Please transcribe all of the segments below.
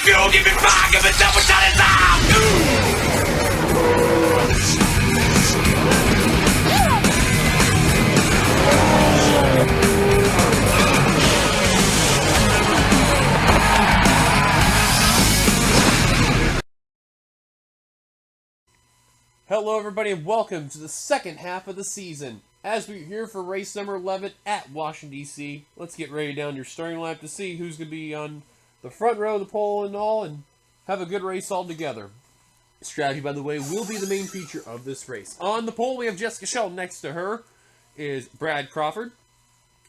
fuel, give me fire, give me double shot and time. Hello everybody and welcome to the second half of the season. As we're here for race number 11 at Washington, D.C., let's get ready down your starting lap to see who's going to be on the front row of the pole and all, and have a good race all together. Strategy, by the way, will be the main feature of this race. On the pole, we have Jessica Shelton. Next to her is Brad Crawford.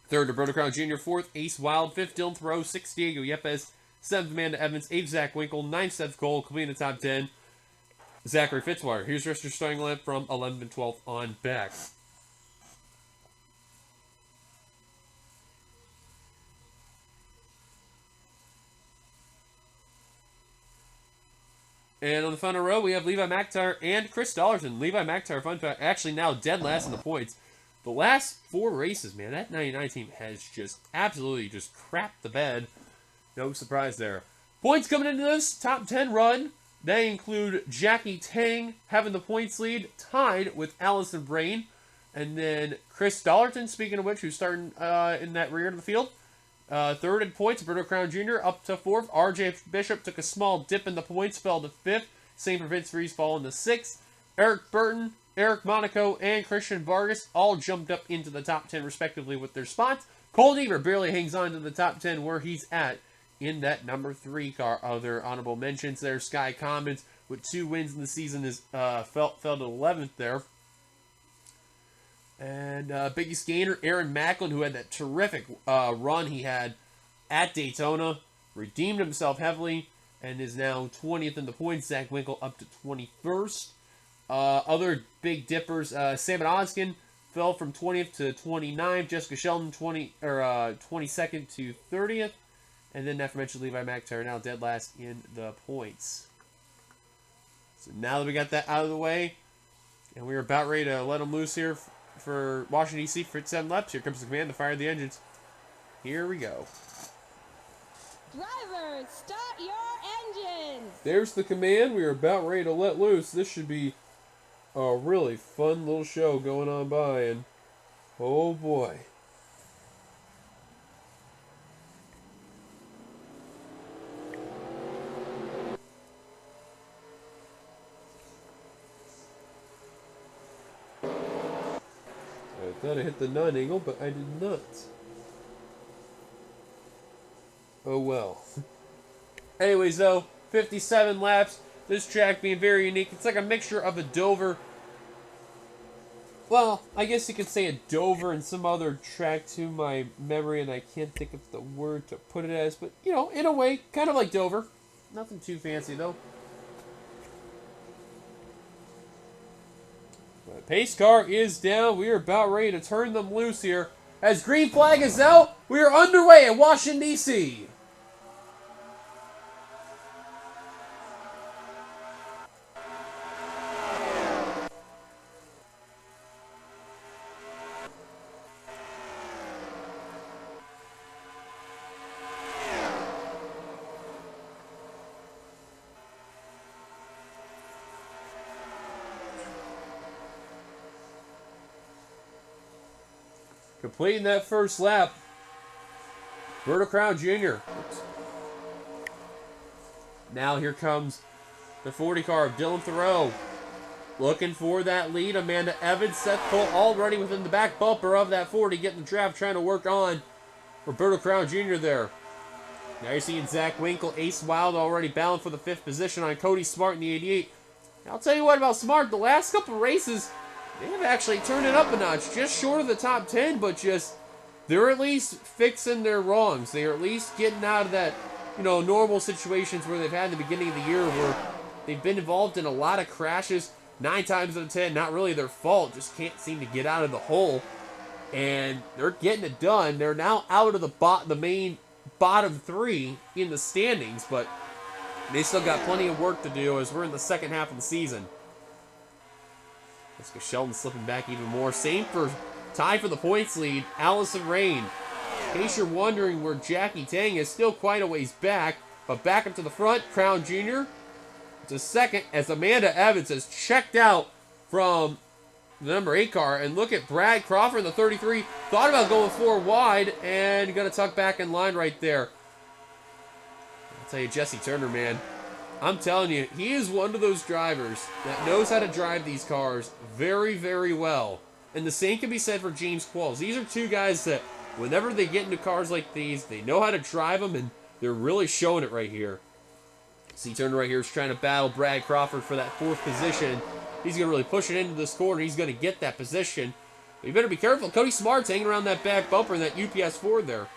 Third, Roberto Crown Jr. Fourth, Ace Wild. Fifth, Dylan Thoreau. Sixth, Diego Yepes. Seventh, Amanda Evans. Eighth, Zach Winkle. Ninth, Seth Cole. Completing the top 10. Zachary Fitzwater. Here's the rest of your starting lineup from 11th and 12th on back. And on the final row, we have Levi McIntyre and Chris Dollarton. Levi McIntyre, fun fact, actually now dead last in the points. The last 4 races, man, that 99 team has just absolutely just crapped the bed. No surprise there. Points coming into this top 10 run. They include Jackie Tang having the points lead, tied with Allison Brain. And then Chris Dollarton, speaking of which, who's starting in that rear of the field. Third in points, Roberto Crown Jr. up to 4th. RJ Bishop took a small dip in the points, fell to 5th. Same for Vince Reese, falling to 6th. Eric Burton, Eric Monaco, and Christian Vargas all jumped up into the top 10 respectively with their spots. Cole Deaver barely hangs on to the top 10 where he's at in that number 3 car. Other honorable mentions there, Sky Commons with 2 wins in the season is fell to 11th there. And biggest gainer, Aaron Macklin, who had that terrific run he had at Daytona, redeemed himself heavily and is now 20th in the points. Zach Winkle up to 21st. Other big dippers, Sam Oskin fell from 20th to 29th. Jessica Shelton 22nd to 30th. And then, aforementioned Levi McIntyre now dead last in the points. So now that we got that out of the way, and we're about ready to let them loose here for Washington, D.C. for 7 laps. Here comes the command to fire the engines. Here we go. Drivers, start your engines! There's the command. We are about ready to let loose. This should be a really fun little show going on by, and oh boy. I thought I hit the 9 angle, but I did not. Oh well. Anyways, though, 57 laps. This track being very unique. It's like a mixture of a Dover. Well, I guess you could say a Dover and some other track to my memory, and I can't think of the word to put it as. But, you know, in a way, kind of like Dover. Nothing too fancy, though. The pace car is down. We are about ready to turn them loose here. As green flag is out, we are underway at Washington, D.C. Completing that first lap, Roberto Crown Jr. Now here comes the 40 car of Dylan Thoreau. Looking for that lead. Amanda Evans, Seth Cole already within the back bumper of that 40, getting the draft, trying to work on Roberto Crown Jr. there. Now you're seeing Zach Winkle, Ace Wild already bound for the 5th position on Cody Smart in the 88. I'll tell you what about Smart, the last couple races, they have actually turned it up a notch, just short of the top 10, but just, they're at least fixing their wrongs. They're at least getting out of that, normal situations where they've had in the beginning of the year where they've been involved in a lot of crashes. 9 times out of 10, not really their fault, just can't seem to get out of the hole. And they're getting it done. They're now out of the main bottom 3 in the standings, but they still got plenty of work to do as we're in the second half of the season. Jessica Shelton slipping back even more. Same for tie for the points lead, Allison Rain. In case you're wondering where Jackie Tang is, still quite a ways back. But back up to the front, Crown Jr. to second as Amanda Evans has checked out from the number 8 car. And look at Brad Crawford in the 33. Thought about going 4 wide and going to tuck back in line right there. I'll tell you, Jesse Turner, man. I'm telling you, he is one of those drivers that knows how to drive these cars very, very well. And the same can be said for James Qualls. These are two guys that whenever they get into cars like these, they know how to drive them, and they're really showing it right here. See, Turner right here is trying to battle Brad Crawford for that 4th position. He's going to really push it into this corner. He's going to get that position. But you better be careful. Cody Smart's hanging around that back bumper in that UPS Ford there.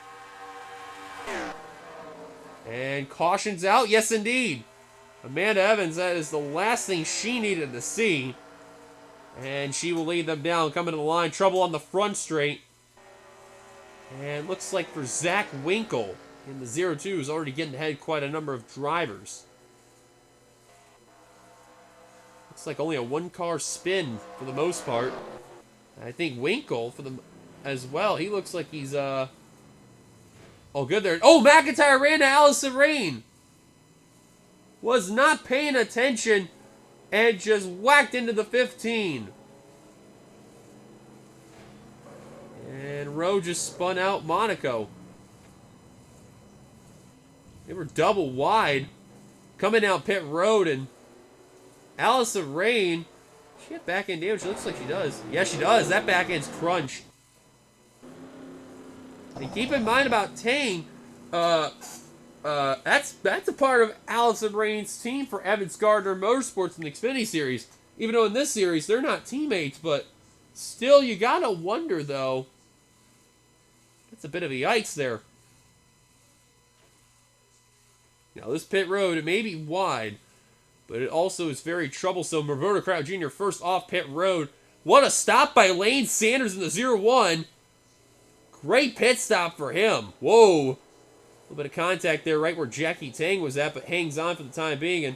And caution's out. Yes, indeed. Amanda Evans, that is the last thing she needed to see. And she will lead them down, coming to the line. Trouble on the front straight. And looks like for Zach Winkle in the 0-2 is already getting ahead quite a number of drivers. Looks like only a 1-car spin for the most part. I think Winkle for the as well. He looks like he's oh good there. Oh, McIntyre ran to Allison Rain. Was not paying attention and just whacked into the 15. And Rowe just spun out Monaco. They were double wide coming down pit road, and Allison Rain, she had back end damage. It looks like she does. Yeah, she does. That back end's crunched. And keep in mind about Tang, that's a part of Allison Rain's team for Evans Gardner Motorsports in the Xfinity Series. Even though in this series they're not teammates, but still you gotta wonder though. That's a bit of a yikes there. Now this pit road, it may be wide, but it also is very troublesome. Roberto Crown Jr. first off pit road. What a stop by Lane Sanders in the 0-1. Great pit stop for him. Whoa. A little bit of contact there right where Jackie Tang was at, but hangs on for the time being. And,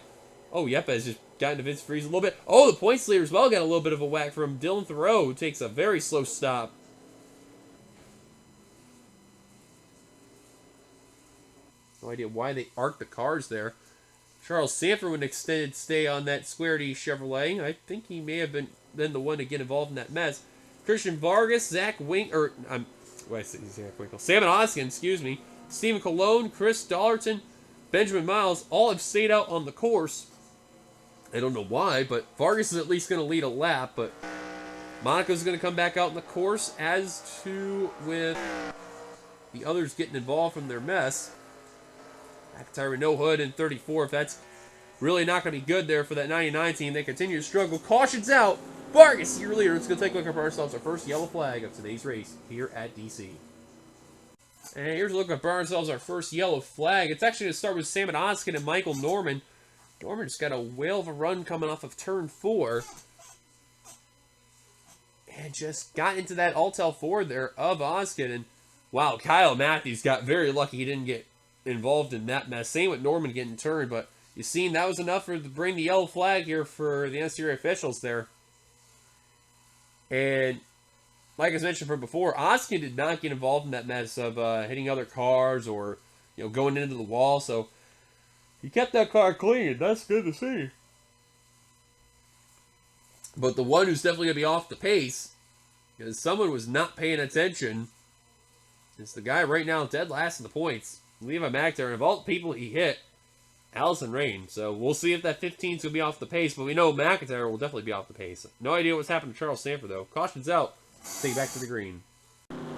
oh, Yepes just got into Vince Freeze a little bit. Oh, the points leader as well got a little bit of a whack from Dylan Thoreau, who takes a very slow stop. No idea why they arced the cars there. Charles Sanford with an extended stay on that Square D Chevrolet. I think he may have been the one to get involved in that mess. Christian Vargas, Zach Winkle, Sam Oskin, excuse me. Stephen Colon, Chris Dollerton, Benjamin Miles, all have stayed out on the course. I don't know why, but Vargas is at least going to lead a lap, but Monaco's going to come back out in the course, as to with the others getting involved from their mess. McIntyre with no hood in 34. If that's really not going to be good there for that 99 team, they continue to struggle. Caution's out. Vargas, your leader. It's going to take a look at ourselves. Our first yellow flag of today's race here at DC. And here's a look at ourselves. Our first yellow flag. It's actually going to start with Sam Oskin and Michael Norman. Norman just got a whale of a run coming off of turn 4. And just got into that Altel Ford there of Oskin. And wow, Kyle Matthews got very lucky he didn't get involved in that mess. Same with Norman getting turned, but you seen that was enough to bring the yellow flag here for the NNSCRA officials there. And like I mentioned from before, Oskin did not get involved in that mess of hitting other cars or going into the wall, so he kept that car clean. That's good to see. But the one who's definitely going to be off the pace, because someone was not paying attention, is the guy right now dead last in the points. Levi McIntyre, and of all the people he hit, Allison Rain. So we'll see if that 15 is going to be off the pace, but we know McIntyre will definitely be off the pace. No idea what's happened to Charles Sanford, though. Caution's out. Take it back to the green.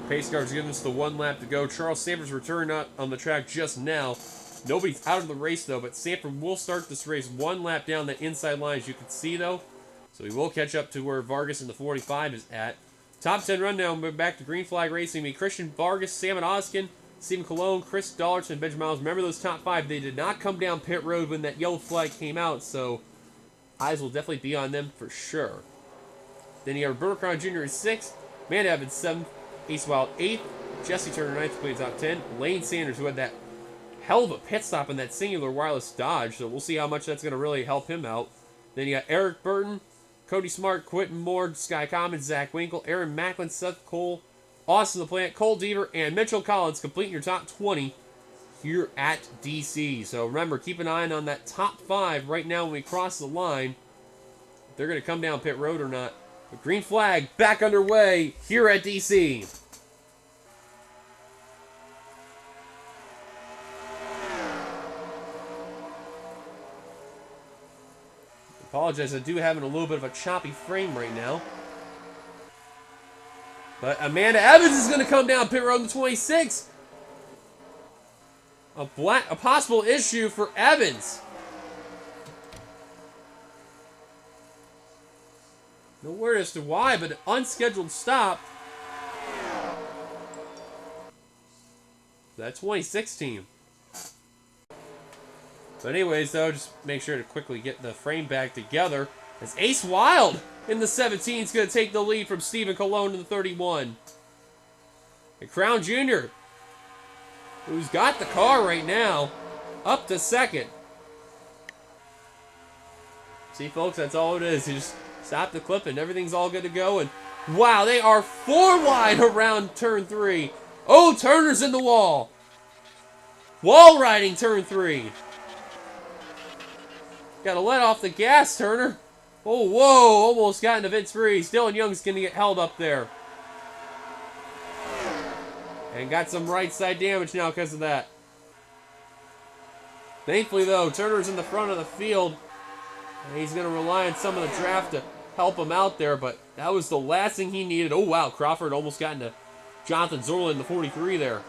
Pace car's giving us the 1 lap to go. Charles Sanford's return not on the track just now. Nobody's out of the race, though, but Sanford will start this race 1 lap down the inside line, as you can see, though. So he will catch up to where Vargas in the 45 is at. Top 10 rundown, we're back to green flag racing. Christian Vargas, Sam Oskin, Stephen Colon, Chris Dollerton, and Benjamin Miles. Remember those top 5. They did not come down pit road when that yellow flag came out, so eyes will definitely be on them for sure. Then you got Roberto Crown Jr. is 6th, Amanda Evans 7th, Ace Wild 8th, Jesse Turner 9th, playing top 10, Lane Sanders, who had that hell of a pit stop in that singular wireless Dodge, so we'll see how much that's going to really help him out. Then you got Eric Burton, Cody Smart, Quentin Moore, Sky Commons, Zach Winkle, Aaron Macklin, Seth Cole, Austin the Plant, Cole Deaver, and Mitchell Collins completing your top 20 here at DC. So remember, keep an eye on that top 5 right now when we cross the line. If they're going to come down pit road or not. The green flag back underway here at DC. Apologize, I do have a little bit of a choppy frame right now. But Amanda Evans is going to come down pit road in the 26. A possible issue for Evans. No word as to why, but an unscheduled stop. That 26 team. But anyways, though, just make sure to quickly get the frame back together. As Ace Wild in the 17 is going to take the lead from Stephen Colon in the 31. And Crown Jr., who's got the car right now, up to second. See, folks, that's all it is. You just stop the clip and everything's all good to go. And wow, they are 4 wide around turn 3. Oh, Turner's in the wall. Wall riding turn 3. Got to let off the gas, Turner. Oh, whoa, almost got into Vince Freeze. Dylan Young's going to get held up there. And got some right side damage now because of that. Thankfully, though, Turner's in the front of the field. And he's going to rely on some of the draft to help him out there. But that was the last thing he needed. Oh, wow, Crawford almost got into Jonathan Zorla in the 43 there.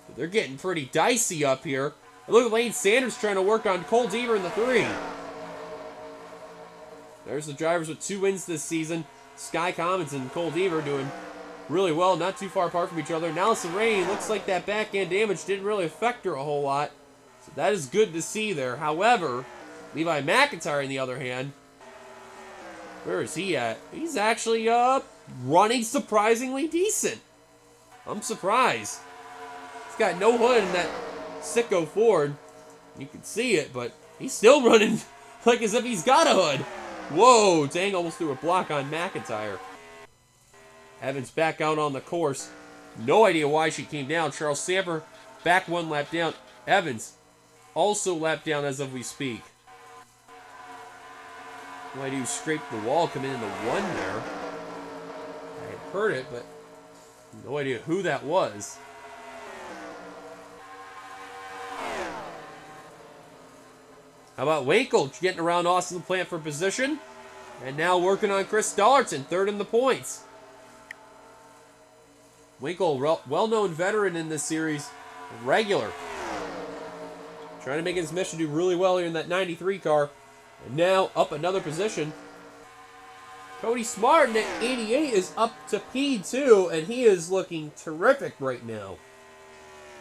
But they're getting pretty dicey up here. And look at Lane Sanders trying to work on Cole Deaver in the 3. There's the drivers with 2 wins this season. Sky Commons and Cole Deaver doing really well, not too far apart from each other. And Allison Rain, looks like that backhand damage didn't really affect her a whole lot. So that is good to see there. However, Levi McIntyre, on the other hand, where is he at? He's actually running surprisingly decent. I'm surprised. He's got no hood in that Sicko Ford. You can see it, but he's still running like as if he's got a hood. Whoa, dang, almost threw a block on McIntyre. Evans back out on the course. No idea why she came down. Charles Samper back 1 lap down. Evans also lap down as of we speak. No idea who scraped the wall coming in the 1 there. I had heard it, but no idea who that was. How about Winkle getting around Austin Plant for position? And now working on Chris Dollarton, 3rd in the points. Winkle, well-known veteran in this series, regular. Trying to make his mission do really well here in that 93 car. And now up another position. Cody Smart in that 88 is up to P2, and he is looking terrific right now.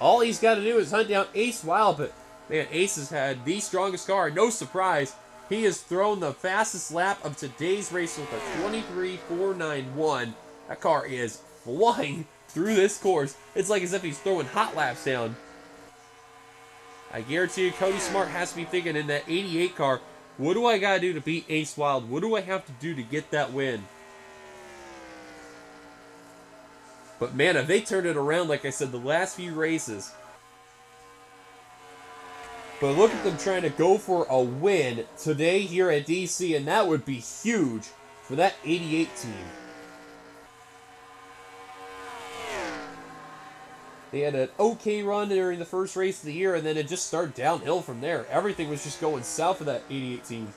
All he's got to do is hunt down Ace Wild, but man, Ace has had the strongest car. No surprise. He has thrown the fastest lap of today's race with a 23.491. That car is flying through this course. It's like as if he's throwing hot laps down. I guarantee you, Cody Smart has to be thinking in that 88 car, what do I got to do to beat Ace Wild? What do I have to do to get that win? But man, if they turned it around, like I said, the last few races. But look at them trying to go for a win today here at DC, and that would be huge for that 88 team. They had an okay run during the first race of the year, and then it just started downhill from there. Everything was just going south of that 88 team.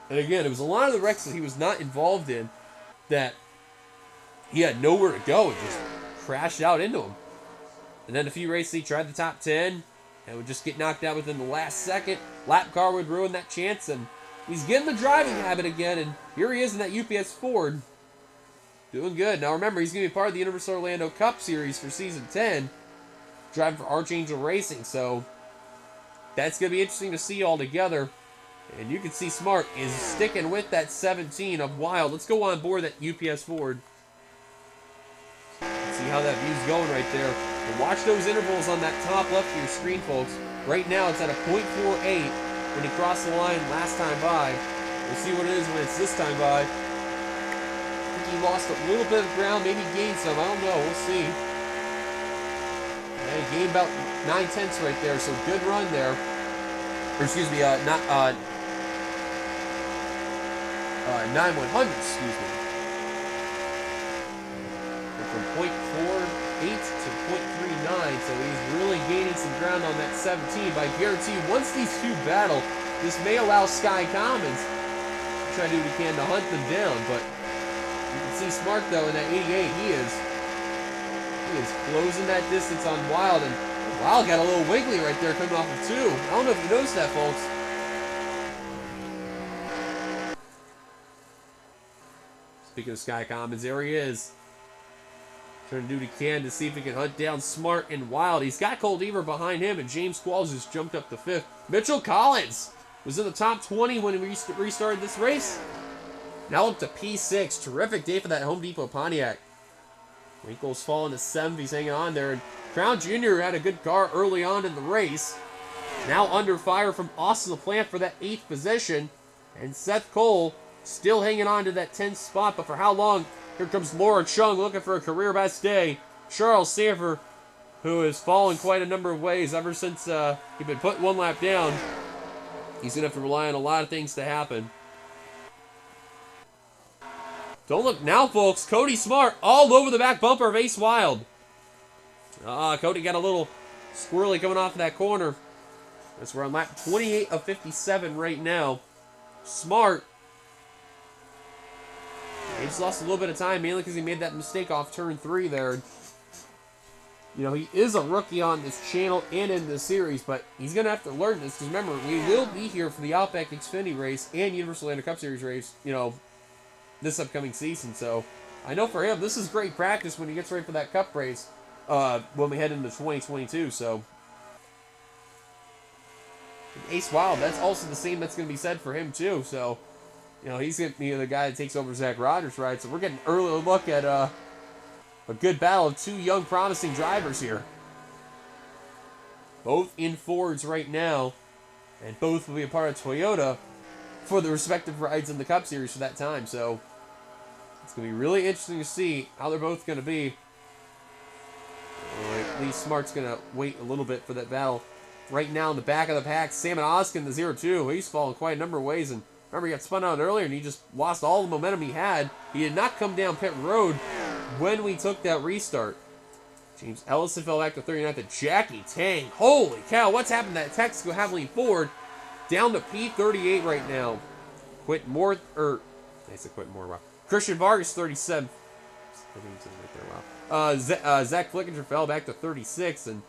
And again, it was a lot of the wrecks that he was not involved in that he had nowhere to go and just crashed out into them. And then a few races he tried the top 10 and would just get knocked out within the last second. Lap car would ruin that chance, and he's getting the driving habit again, and here he is in that UPS Ford. Doing good. Now remember, he's going to be part of the Universal Orlando Cup Series for Season 10. Driving for Archangel Racing, so that's going to be interesting to see all together. And you can see Smart is sticking with that 17 of Wild. Let's go on board that UPS Ford. See how that view's going right there. And watch those intervals on that top left of your screen, folks. Right now, it's at a .48 when he crossed the line last time by. We'll see what it is when it's this time by. I think he lost a little bit of ground, maybe gained some. I don't know. We'll see. They gained about 9/10 right there, so good run there. Or excuse me, not 9/100, excuse me. And from .48 to .39, so he's really gaining some ground on that 17. But I guarantee you, once these two battle, this may allow Sky Commons to try to do what he can to hunt them down. But you can see Smart though in that 88, he is closing that distance on Wild, and Wild got a little wiggly right there coming off of 2. I don't know if you noticed that, folks. Speaking of Sky Commons, there he is. Trying to do what he can to see if he can hunt down Smart and Wild. He's got Cold Eaver behind him, and James Qualls just jumped up to 5th. Mitchell Collins was in the top 20 when we restarted this race. Now up to P6. Terrific day for that Home Depot Pontiac. Winkle's falling to 7th. He's hanging on there. And Crown Jr. had a good car early on in the race. Now under fire from Austin LaPlante for that 8th position. And Seth Cole still hanging on to that 10th spot. But for how long? Here comes Laura Chung looking for a career best day. Charles Sanford, who has fallen quite a number of ways ever since he'd been put one lap down. He's going to have to rely on a lot of things to happen. Don't look now, folks. Cody Smart all over the back bumper of Ace Wild. Cody got a little squirrely coming off of that corner. That's we're on lap 28 of 57 right now. Smart. He just lost a little bit of time, mainly because he made that mistake off turn 3 there. You know, he is a rookie on this channel and in this series, but he's going to have to learn this. Because remember, we will be here for the Outback Xfinity race and Universal Land Cup Series race, you know, this upcoming season. So I know for him, this is great practice when he gets ready for that Cup race when we head into 2022. So Ace Wild, that's also the same that's going to be said for him too. So, you know, he's going to be the guy that takes over Zach Rogers' ride. So we're getting an early look at a good battle of two young promising drivers here. Both in Fords right now, and both will be a part of Toyota for the respective rides in the Cup Series for that time. So it's going to be really interesting to see how they're both going to be. At least Smart's going to wait a little bit for that battle. Right now in the back of the pack, Salmon Oskin, the 0-2. He's fallen quite a number of ways. And remember, he got spun out earlier and he just lost all the momentum he had. He did not come down pit road when we took that restart. James Ellison fell back to 39th. To Jackie Tang. Holy cow, what's happened to that Texaco Havoline Ford? Down to P38 right now. Quentin Moore, I said Quentin Moore, wow. Christian Vargas, 37th. Zach Flickinger fell back to 36th, and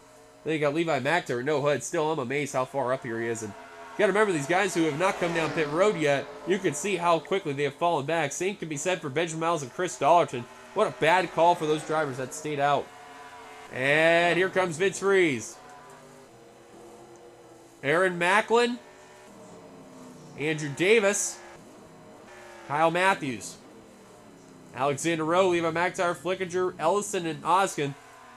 then you got Levi McTer, no hood. Still, I'm amazed how far up here he is. And you got to remember, these guys who have not come down pit road yet, you can see how quickly they have fallen back. Same can be said for Benjamin Miles and Chris Dollarton. What a bad call for those drivers that stayed out. And here comes Vince Freeze. Aaron Macklin. Andrew Davis. Kyle Matthews. Alexander Rowe, Levi McTire, Flickinger, Ellison, and Oskin.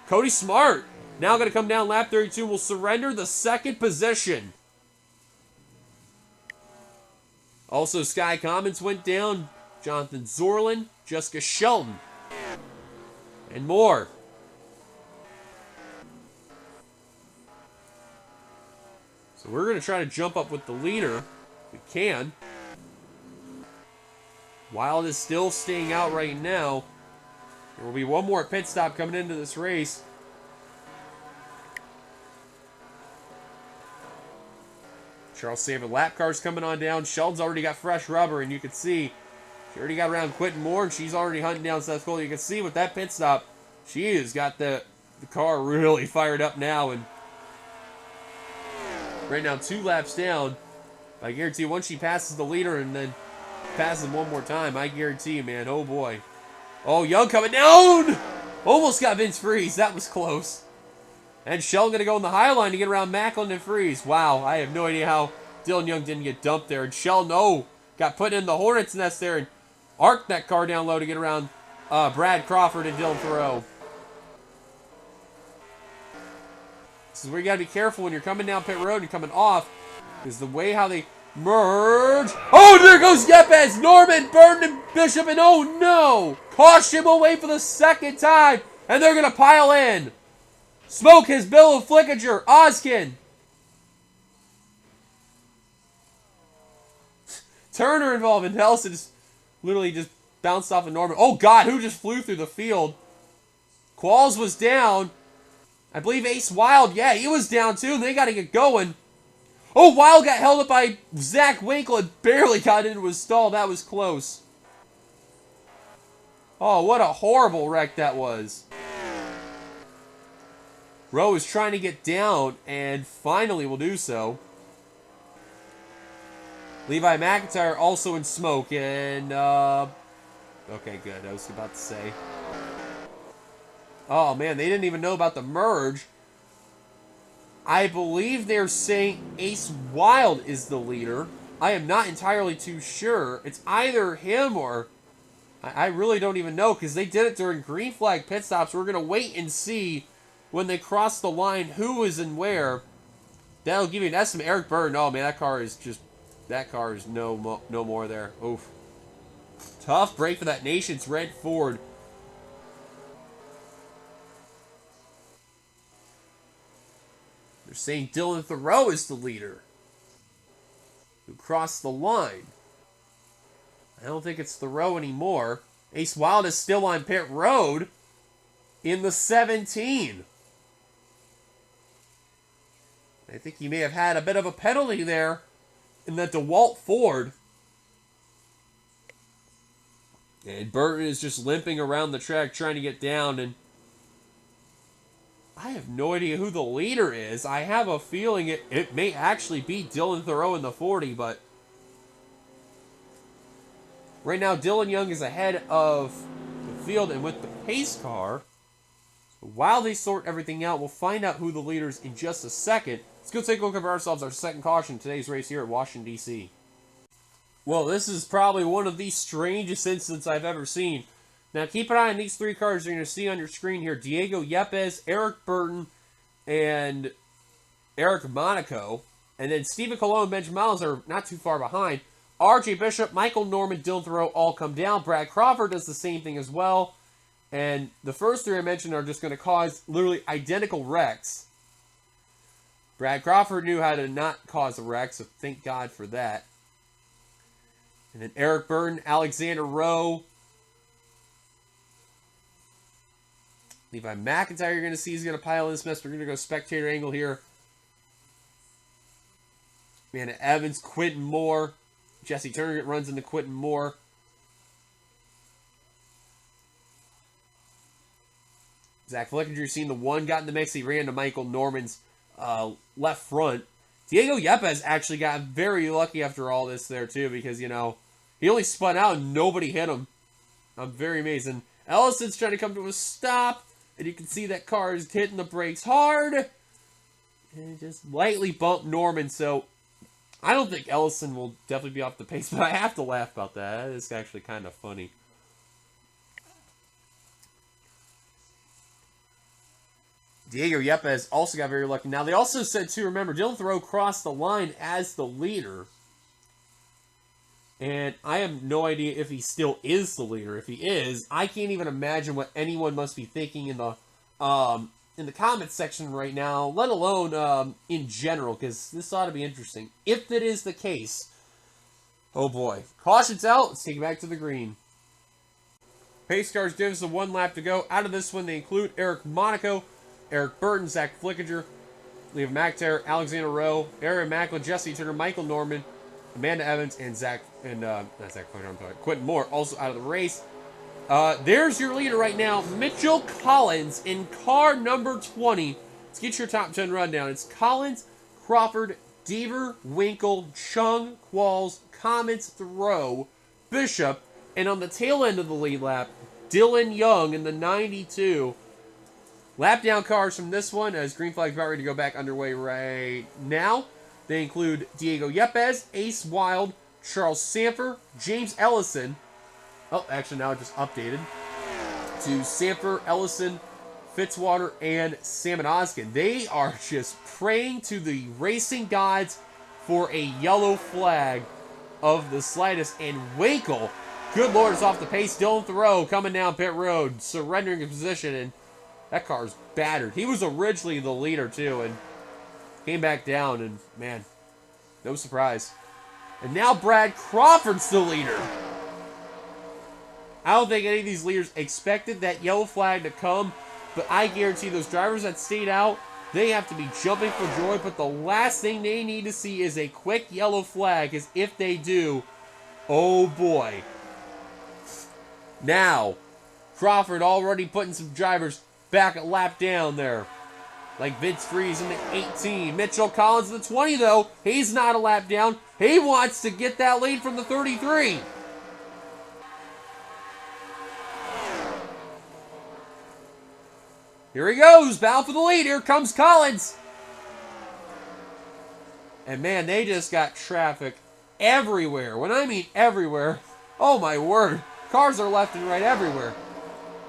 Cody Smart now going to come down lap 32. Will surrender the second position. Also, Sky Commons went down. Jonathan Zorlin, Jessica Shelton, and more. So we're going to try to jump up with the leader if we can. Wild is still staying out right now. There will be one more pit stop coming into this race. Charles Sanford lap cars coming on down. Sheldon's already got fresh rubber, and you can see she already got around Quentin Moore, and she's already hunting down Seth Cole. You can see with that pit stop, she has got the car really fired up now. And right now, 2 laps down. I guarantee you, once she passes the leader and then passes him one more time, I guarantee you, man, oh boy. Oh, Young coming down! Almost got Vince Freeze. That was close. And Sheldon going to go on the high line to get around Macklin and Freeze. Wow, I have no idea how Dylan Young didn't get dumped there. And Sheldon, got put in the Hornet's nest there and arced that car down low to get around Brad Crawford and Dylan Thoreau. This is where you got to be careful when you're coming down pit road and coming off, is the way how they merge. Oh, there goes Yepes, Norman, Burton, and Bishop, and oh no! Caution him away for the second time, and they're going to pile in. Smoke his bill of Flickinger. Ozkin. Turner involved, and Ellison just literally just bounced off of Norman. Oh, God, who just flew through the field? Qualls was down. I believe Ace Wild, yeah, he was down too, and they got to get going. Oh, Wild got held up by Zach Winkle and barely got into his stall. That was close. Oh, what a horrible wreck that was. Rowe is trying to get down, and finally will do so. Levi McIntyre also in smoke, and, okay, good. I was about to say. Oh, man, they didn't even know about the merge. I believe they're saying Ace Wild is the leader. I am not entirely too sure. It's either him or... I really don't even know, because they did it during green flag pit stops. We're going to wait and see when they cross the line who is and where. That'll give you an estimate. Eric Burton, oh, man, that car is just... That car is no more there. Oof. Tough break for that Nation's Red Ford. They're saying Dylan Thoreau is the leader, who crossed the line. I don't think it's Thoreau anymore. Ace Wild is still on pit road in the 17. I think he may have had a bit of a penalty there in the DeWalt Ford. And Burton is just limping around the track trying to get down, and I have no idea who the leader is. I have a feeling it may actually be Dylan Thoreau in the 40, but right now Dylan Young is ahead of the field and with the pace car. So while they sort everything out, we'll find out who the leader is in just a second. Let's go take a look at ourselves, our second caution in today's race here at Washington, D.C. Well, this is probably one of the strangest incidents I've ever seen. Now, keep an eye on these three cars you're going to see on your screen here. Diego Yepes, Eric Burton, and Eric Monaco. And then Stephen Colon and Benjamin Miles are not too far behind. R.J. Bishop, Michael Norman, Dylan Thoreau all come down. Brad Crawford does the same thing as well. And the first three I mentioned are just going to cause literally identical wrecks. Brad Crawford knew how to not cause a wreck, so thank God for that. And then Eric Burton, Alexander Rowe, Levi McIntyre you're going to see is going to pile in this mess. We're going to go spectator angle here. Amanda Evans, Quentin Moore. Jesse Turner runs into Quentin Moore. Zach Flickinger, seen the one got in the mix. He ran to Michael Norman's left front. Diego Yepes actually got very lucky after all this there, too, because, you know, he only spun out and nobody hit him. I'm very amazed. And Ellison's trying to come to a stop, and you can see that car is hitting the brakes hard. And it just lightly bumped Norman, so I don't think Ellison will definitely be off the pace, but I have to laugh about that. It's actually kind of funny. Diego Yepes also got very lucky. Now, they also said, too, remember, Dylan Thoreau crossed the line as the leader. And I have no idea if he still is the leader. If he is, I can't even imagine what anyone must be thinking in the comments section right now, let alone in general, because this ought to be interesting. If that is the case, oh boy. Caution's out. Let's take it back to the green. Pace cars gives us one lap to go. Out of this one, they include Eric Monaco, Eric Burton, Zach Flickinger, Levi McIntyre, Alexander Rowe, Aaron Macklin, Jesse Turner, Michael Norman, Amanda Evans, and Quentin Moore also out of the race. There's your leader right now, Mitchell Collins in car number 20. Let's get your top 10 rundown. It's Collins, Crawford, Deaver, Winkle, Chung, Qualls, Comets, Thoreau, Bishop, and on the tail end of the lead lap, Dylan Young in the 92. Lap down cars from this one, as green flag's about ready to go back underway right now. They include Diego Yepes, Ace Wild, Charles Sanford, James Ellison. Oh, actually now it just updated to Sanford, Ellison, Fitzwater, and Salmon Oskin. They are just praying to the racing gods for a yellow flag of the slightest. And Winkle, good Lord, is off the pace. Dylan Thoreau coming down pit road, surrendering his position. And That car's battered. He was originally the leader, too, and came back down, and, man, no surprise. And now Brad Crawford's the leader. I don't think any of these leaders expected that yellow flag to come, but I guarantee those drivers that stayed out, they have to be jumping for joy, but the last thing they need to see is a quick yellow flag, because if they do, oh boy. Now, Crawford already putting some drivers back a lap down there. Like Vince Freeze in the 18. Mitchell Collins in the 20, though. He's not a lap down. He wants to get that lead from the 33. Here he goes, bound for the lead. Here comes Collins. And man, they just got traffic everywhere. When I mean everywhere, oh my word. Cars are left and right everywhere.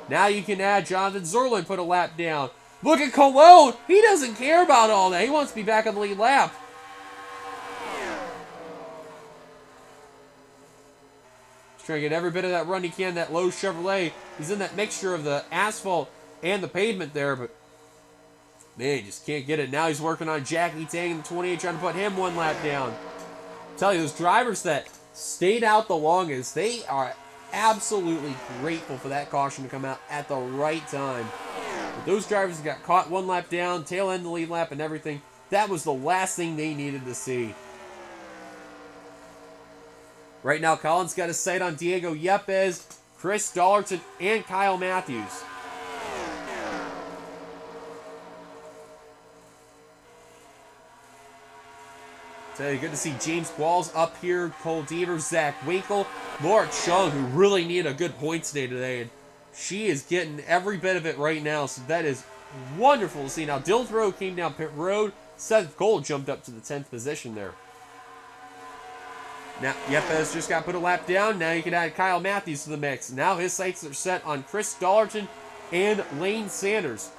Now you can add Jonathan Zerlin, put a lap down. Look at Cologne. He doesn't care about all that. He wants to be back on the lead lap. He's trying to get every bit of that run he can, that low Chevrolet. He's in that mixture of the asphalt and the pavement there, but man, he just can't get it. Now he's working on Jackie Tang in the 28, trying to put him one lap down. I tell you, those drivers that stayed out the longest, they are absolutely grateful for that caution to come out at the right time. But those drivers that got caught one lap down, tail end the lead lap and everything, that was the last thing they needed to see. Right now, Collins got his sight on Diego Yepes, Chris Dollerton, and Kyle Matthews. So good to see James Qualls up here, Cole Devers, Zach Winkle, Laura Chung, who really needed a good points day today, and she is getting every bit of it right now, so that is wonderful to see. Now, Dylan Thoreau came down pit road, Seth Cole jumped up to the 10th position there. Now, Yepes just got put a lap down, now you can add Kyle Matthews to the mix. Now his sights are set on Chris Dollerton and Lane Sanders.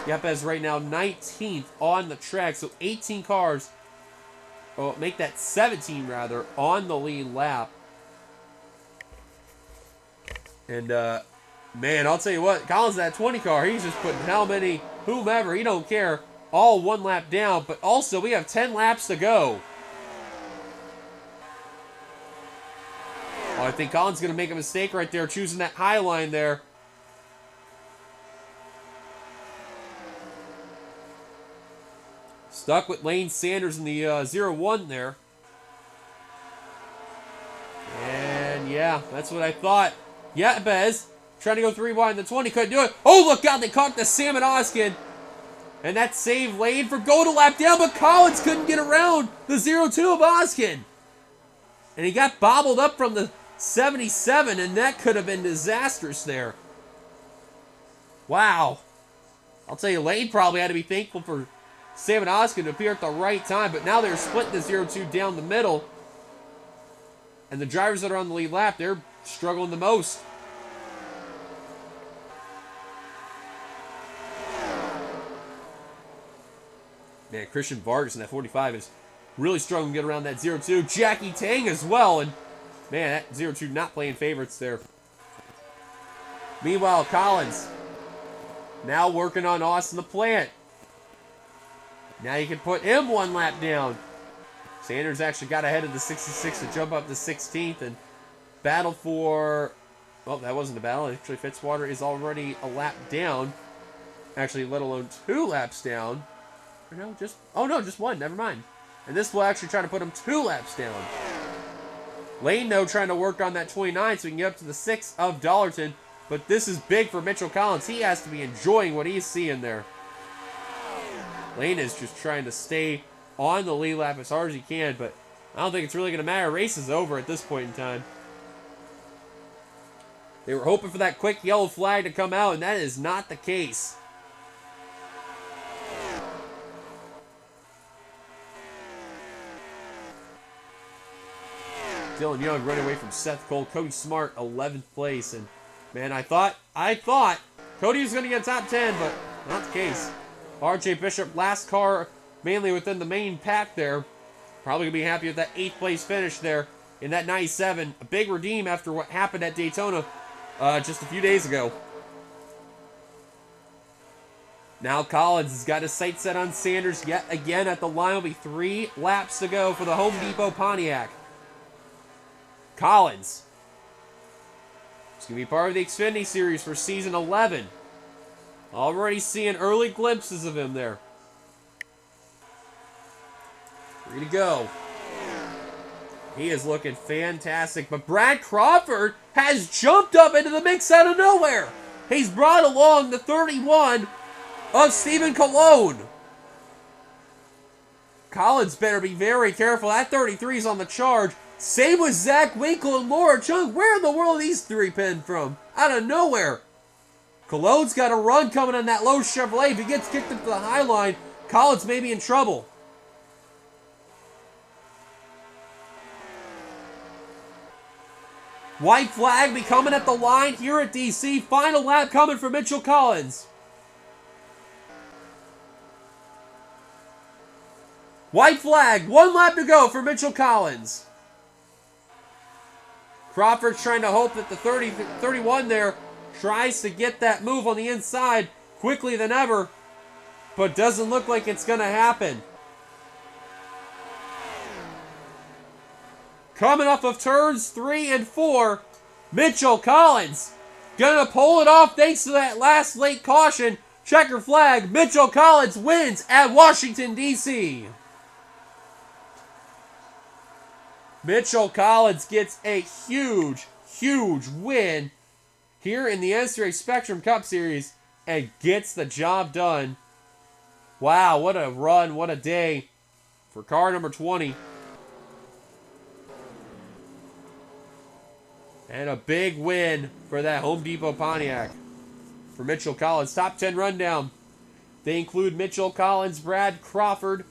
Yepes right now 19th on the track, so 18 cars, or make that 17 rather, on the lead lap. And, man, I'll tell you what, Collins, that 20 car, he's just putting how many, whomever, he don't care, all one lap down, but also we have 10 laps to go. Oh, I think Collins is going to make a mistake right there, choosing that high line there. Stuck with Lane Sanders in the 0-1 there. And yeah, that's what I thought. Yeah, Bez trying to go 3 wide in the 20, couldn't do it. Oh, look out, they caught the Salmon Oskin. And that saved Lane for going to lap down, but Collins couldn't get around the 0-2 of Oskin. And he got bobbled up from the 77, and that could have been disastrous there. Wow. I'll tell you, Lane probably had to be thankful for Salmon Oskin to appear at the right time, but now they're splitting the 0-2 down the middle. And the drivers that are on the lead lap, they're struggling the most. Man, Christian Vargas in that 45 is really struggling to get around that 0-2. Jackie Tang as well, and man, that 0-2 not playing favorites there. Meanwhile, Collins now working on Austin the Plant. Now you can put him one lap down. Sanders actually got ahead of the 66 to jump up to 16th and battle for... Well, that wasn't a battle. Actually, Fitzwater is already a lap down. Actually, let alone 2 laps down. Or no, just... Oh, no, just 1. Never mind. And this will actually try to put him 2 laps down. Lane, though, trying to work on that 29 so he can get up to the 6 of Dollerton. But this is big for Mitchell Collins. He has to be enjoying what he's seeing there. Lane is just trying to stay on the lead lap as hard as he can, but I don't think it's really going to matter. Race is over at this point in time. They were hoping for that quick yellow flag to come out, and that is not the case. Dylan Young running away from Seth Cole. Cody Smart, 11th place. And, man, I thought Cody was going to get top 10, but not the case. RJ Bishop, last car, mainly within the main pack there. Probably going to be happy with that 8th place finish there in that 97. A big redeem after what happened at Daytona just a few days ago. Now Collins has got his sights set on Sanders yet again at the line. Will be 3 laps to go for the Home Depot Pontiac. Collins. It's going to be part of the Xfinity Series for Season 11. Already seeing early glimpses of him there. 3 to go. He is looking fantastic. But Brad Crawford has jumped up into the mix out of nowhere. He's brought along the 31 of Stephen Cologne. Collins better be very careful. That 33 is on the charge. Same with Zach Winkle and Laura Chung. Where in the world are these 3 pinned from? Out of nowhere. Cologne's got a run coming on that low Chevrolet. If he gets kicked into the high line, Collins may be in trouble. White flag be coming at the line here at DC. Final lap coming for Mitchell Collins. White flag, 1 lap to go for Mitchell Collins. Crawford's trying to hope that the 31 there tries to get that move on the inside quickly than ever, but doesn't look like it's going to happen. Coming off of turns 3 and 4, Mitchell Collins gonna pull it off thanks to that last late caution. Checker flag, Mitchell Collins wins at Washington, D.C. Mitchell Collins gets a huge, huge win here in the NNSCRA Spectrum Cup Series and gets the job done. Wow, what a run, what a day for car number 20. And a big win for that Home Depot Pontiac for Mitchell Collins. Top 10 rundown. They include Mitchell Collins, Brad Crawford,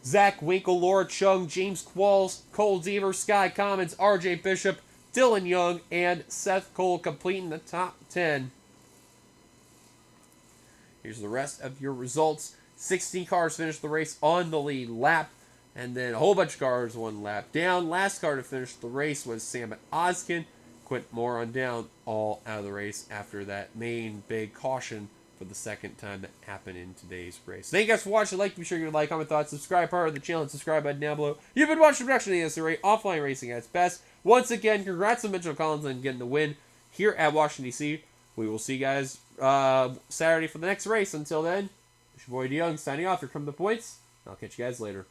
Zach Winkle, Laura Chung, James Qualls, Cole Deaver, Sky Commons, RJ Bishop, Dylan Young, and Seth Cole completing the top 10. Here's the rest of your results. 16 cars finished the race on the lead lap, and then a whole bunch of cars 1 lap down. Last car to finish the race was Sam Oskin. Quint Moore on down, all out of the race after that main big caution for the second time that happened in today's race. Thank you guys for watching. Be sure you like, comment, thoughts, subscribe, part of the channel, and subscribe button down below. You've been watching the production of the NNSCRA offline racing at its best. Once again, congrats to Mitchell Collins on getting the win here at Washington, D.C. We will see you guys Saturday for the next race. Until then, it's your boy DeYoung signing off. Here come the points. I'll catch you guys later.